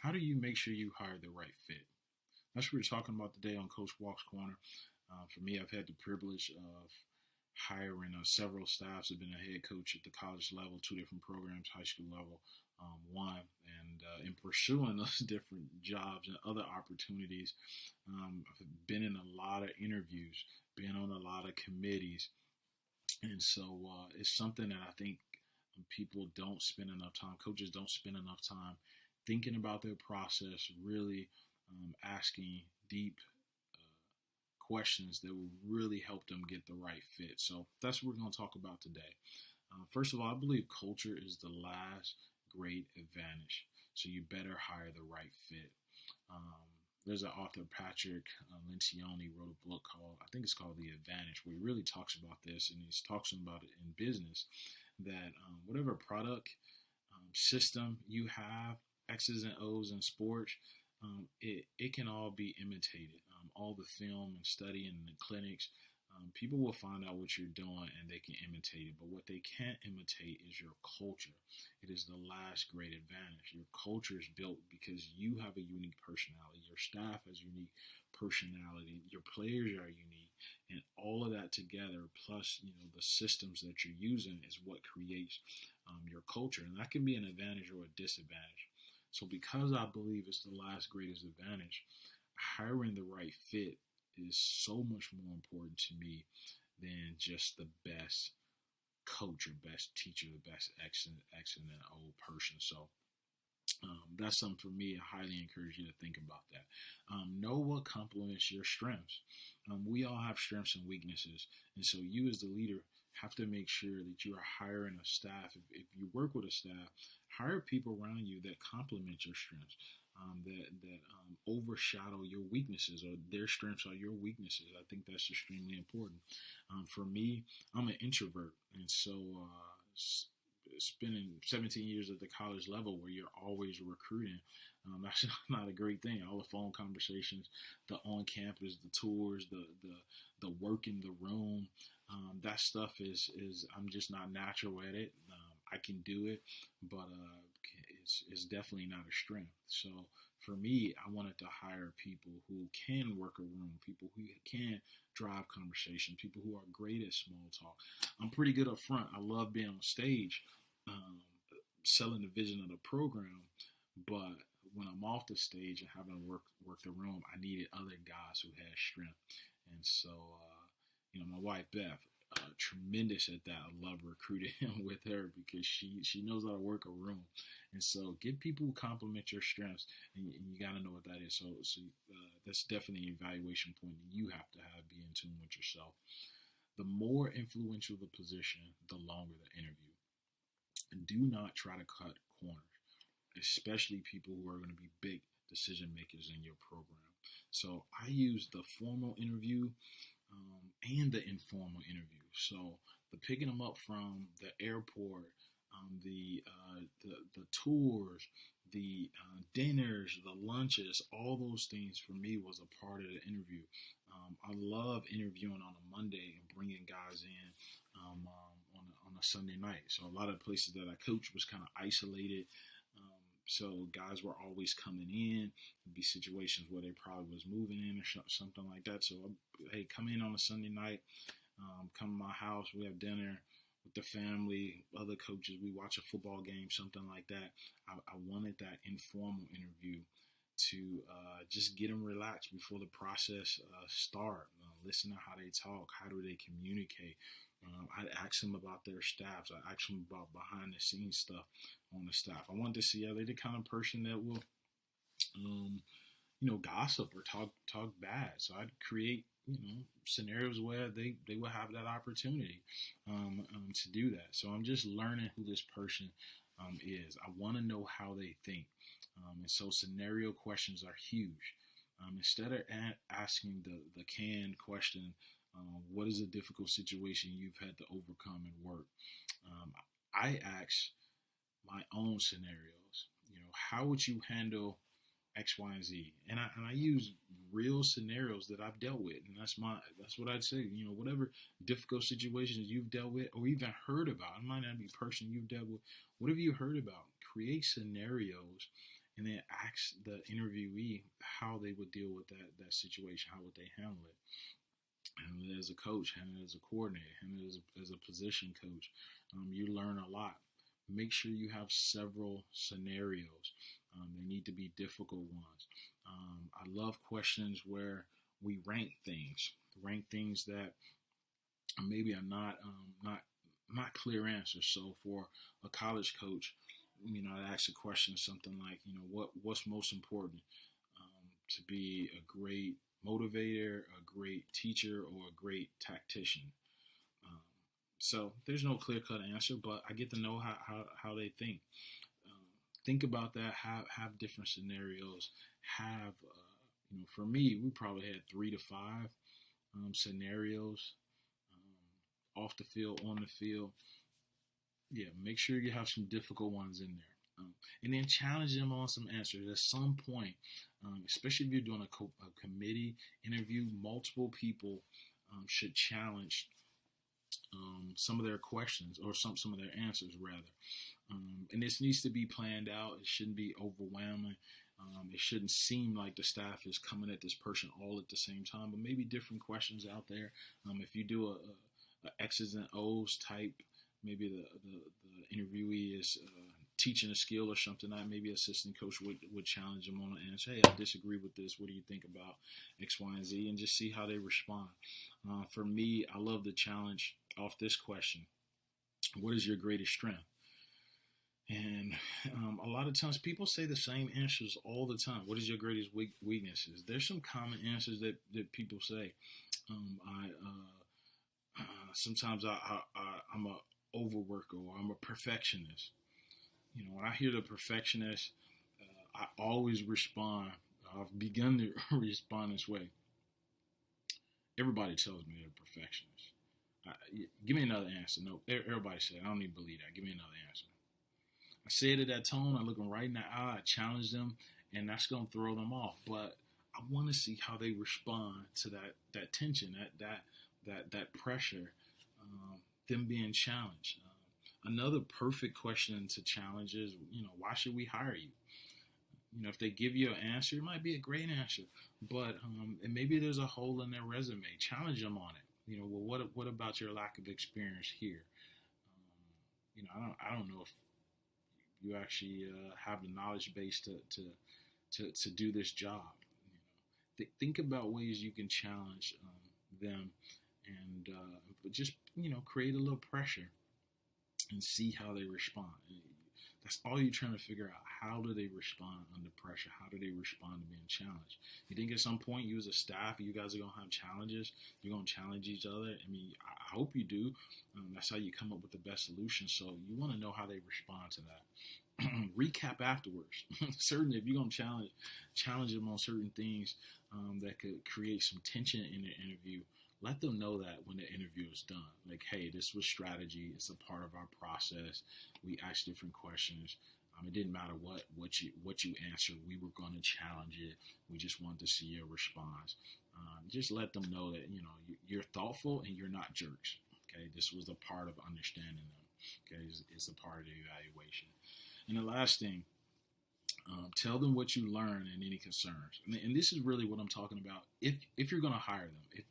How do you make sure you hire the right fit? That's what we're talking about today on Coach Walk's Corner. For me, I've had the privilege of hiring several staffs. I've been a head coach at the college level, two different programs, high school level, one. And in pursuing those different jobs and other opportunities, I've been in a lot of interviews, been on a lot of committees. And so it's something that I think people don't spend enough time, coaches don't spend enough time thinking about their process, really asking deep questions that will really help them get the right fit. So that's what we're going to talk about today. First of all, I believe culture is the last great advantage. So you better hire the right fit. There's an author, Patrick Lencioni, wrote a book called, I think it's called The Advantage, where he really talks about this, and he's talking about it in business, that whatever product, system you have, X's and O's in sports, it can all be imitated. All the film and study and the clinics, people will find out what you're doing and they can imitate it. But what they can't imitate is your culture. It is the last great advantage. Your culture is built because you have a unique personality. Your staff has unique personality. Your players are unique, and all of that together, plus the systems that you're using, is what creates your culture, and that can be an advantage or a disadvantage. So because I believe it's the last greatest advantage, hiring the right fit is so much more important to me than just the best coach or best teacher, the best excellent old person. So that's something for me. I highly encourage you to think about that. Know what complements your strengths. We all have strengths and weaknesses. And so you as the leader have to make sure that you are hiring a staff. If you work with a staff, hire people around you that complement your strengths, that overshadow your weaknesses, or their strengths are your weaknesses. I think that's extremely important. For me, I'm an introvert. And so spending 17 years at the college level where you're always recruiting, that's not a great thing. All the phone conversations, the on campus, the tours, the work in the room, that stuff is I'm just not natural at it. I can do it, but it's definitely not a strength. So for me, I wanted to hire people who can work a room, people who can drive conversation, people who are great at small talk. I'm pretty good up front. I love being on stage, selling the vision of the program, but when I'm off the stage and having to work the room, I needed other guys who had strength. And so, my wife Beth, tremendous at that. I love recruiting with her because she knows how to work a room. And so get people who complement your strengths, and you got to know what that is. So that's definitely an evaluation point that you have to have, be in tune with yourself. The more influential the position, the longer the interview. And do not try to cut corners, especially people who are going to be big decision makers in your program. So I use the formal interview and the informal interview. So the picking them up from the airport, the tours, the dinners, the lunches, all those things for me was a part of the interview. I love interviewing on a Monday and bringing guys in on a Sunday night. So a lot of places that I coached was kind of isolated. So guys were always coming in. There'd be situations where they probably was moving in or something like that. So, hey, come in on a Sunday night. Come to my house. We have dinner with the family, other coaches. We watch a football game, something like that. I wanted that informal interview to just get them relaxed before the process start. Listen to how they talk. How do they communicate? I'd ask them about their staffs. I ask them about behind the scenes stuff on the staff. I wanted to see are they the kind of person that will, gossip or talk bad. So I'd create, scenarios where they will have that opportunity to do that. So I'm just learning who this person is. I want to know how they think. And so scenario questions are huge. Instead of asking the canned question, what is a difficult situation you've had to overcome and work? I ask my own scenarios. How would you handle X, Y, and Z? And I use real scenarios that I've dealt with, and that's what I'd say. Whatever difficult situations you've dealt with or even heard about, it might not be a person you've dealt with. What have you heard about? Create scenarios and then ask the interviewee how they would deal with that situation, how would they handle it. Handle it as a coach, handle it as a coordinator, handle it as a position coach. You learn a lot. Make sure you have several scenarios. They need to be difficult ones. I love questions where we rank things that maybe are not clear answers. So for a college coach, I'd ask a question something like, what's most important to be a great motivator, a great teacher, or a great tactician? So there's no clear-cut answer, but I get to know how they think. Think about that. Have different scenarios. For me, we probably had 3 to 5 scenarios off the field, on the field. Yeah, make sure you have some difficult ones in there. And then challenge them on some answers. At some point, especially if you're doing a committee interview, multiple people should challenge some of their questions, or some of their answers rather. And this needs to be planned out. It shouldn't be overwhelming. It shouldn't seem like the staff is coming at this person all at the same time, but maybe different questions out there. If you do a X's and O's type, maybe the interviewee is teaching a skill or something, maybe assistant coach would challenge them on the answer. Hey, I disagree with this. What do you think about X, Y, and Z? And just see how they respond. For me, I love the challenge off this question. What is your greatest strength? And a lot of times people say the same answers all the time. What is your greatest weaknesses? There's some common answers that people say. Sometimes I'm a overworker, or I'm a perfectionist. When I hear the perfectionist, I always respond. I've begun to respond this way. Everybody tells me they're a perfectionist. Give me another answer. No, everybody said, I don't even believe that. Give me another answer. I say it at that tone. I look them right in the eye. I challenge them, and that's going to throw them off. But I want to see how they respond to that tension, that pressure, them being challenged. Another perfect question to challenge is, why should we hire you? If they give you an answer, it might be a great answer, but and maybe there's a hole in their resume. Challenge them on it. Well, what about your lack of experience here? I don't know if you actually have the knowledge base to do this job. Think about ways you can challenge them, and but just create a little pressure and see how they respond. That's all you're trying to figure out. How do they respond under pressure? How do they respond to being challenged? You think at some point you as a staff, you guys are going to have challenges? You're going to challenge each other? I hope you do. That's how you come up with the best solution. So you want to know how they respond to that. Recap afterwards. Certainly, if you're going to challenge them on certain things that could create some tension in the interview, let them know that when the interview is done. Like, hey, this was strategy. It's a part of our process. We asked different questions. It didn't matter what you answered. We were going to challenge it. We just wanted to see your response. Just let them know that you're thoughtful and you're not jerks. Okay, this was a part of understanding them. Okay, it's a part of the evaluation. And the last thing, tell them what you learned and any concerns. And this is really what I'm talking about. If you're going to hire them,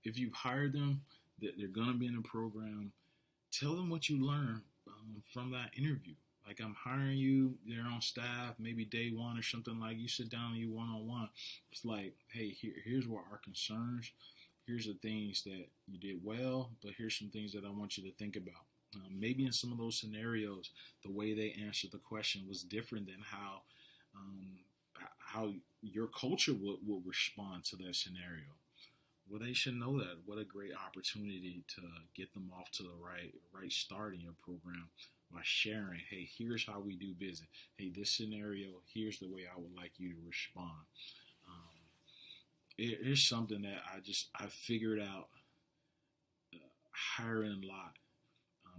if you've hired them, that they're going to be in a program, tell them what you learned from that interview. Like, I'm hiring you, they're on staff, maybe day one or something. Like, you sit down and you one-on-one. It's like, hey, here's what our concerns. Here's the things that you did well, but here's some things that I want you to think about. Maybe in some of those scenarios, the way they answered the question was different than how your culture would respond to that scenario. Well, they should know that. What a great opportunity to get them off to the right start in your program by sharing, hey, here's how we do business. Hey, this scenario, here's the way I would like you to respond. It's something that I figured out hiring a lot.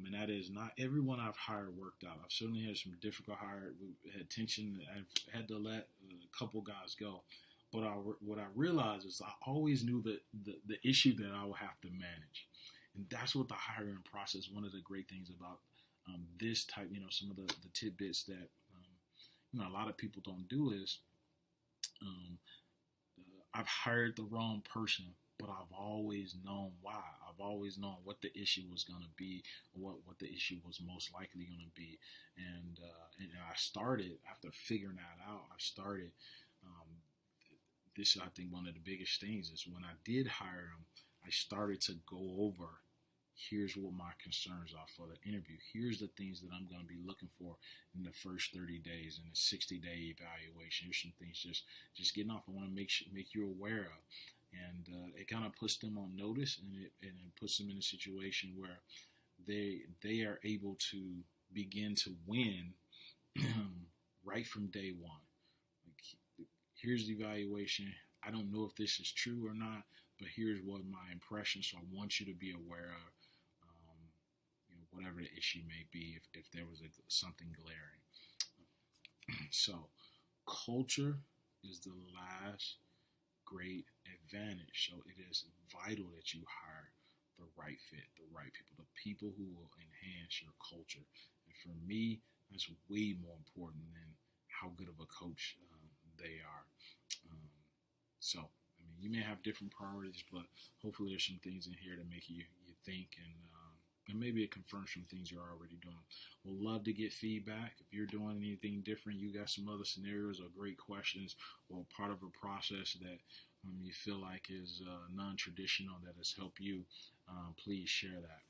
And that is, not everyone I've hired worked out. I've certainly had some difficult hires. We had tension. I've had to let a couple guys go. But what I realized is I always knew that the issue that I would have to manage. And that's what the hiring process, one of the great things about this type, some of the tidbits that, a lot of people don't do is, um, I've hired the wrong person, but I've always known why. I've always known what the issue was going to be, what the issue was most likely going to be. And I started, after figuring that out, um, this is, I think, one of the biggest things is when I did hire him, I started to go over, here's what my concerns are for the interview. Here's the things that I'm going to be looking for in the first 30 days and the 60-day evaluation. Here's some things just getting off I want to make you aware of. And it kind of puts them on notice, and it puts them in a situation where they are able to begin to win right from day one. Like, here's the evaluation. I don't know if this is true or not, but here's what my impression. So I want you to be aware of, whatever the issue may be, if there was something glaring. So culture is the last great advantage. So it is vital that you hire the right fit, the right people who will enhance your culture. And for me, that's way more important than how good of a coach they are. So, I mean, you may have different priorities, but hopefully there's some things in here to make you think, and maybe it confirms some things you're already doing. We'll love to get feedback. If you're doing anything different, you got some other scenarios or great questions, or part of a process that you feel like is non-traditional that has helped you, please share that.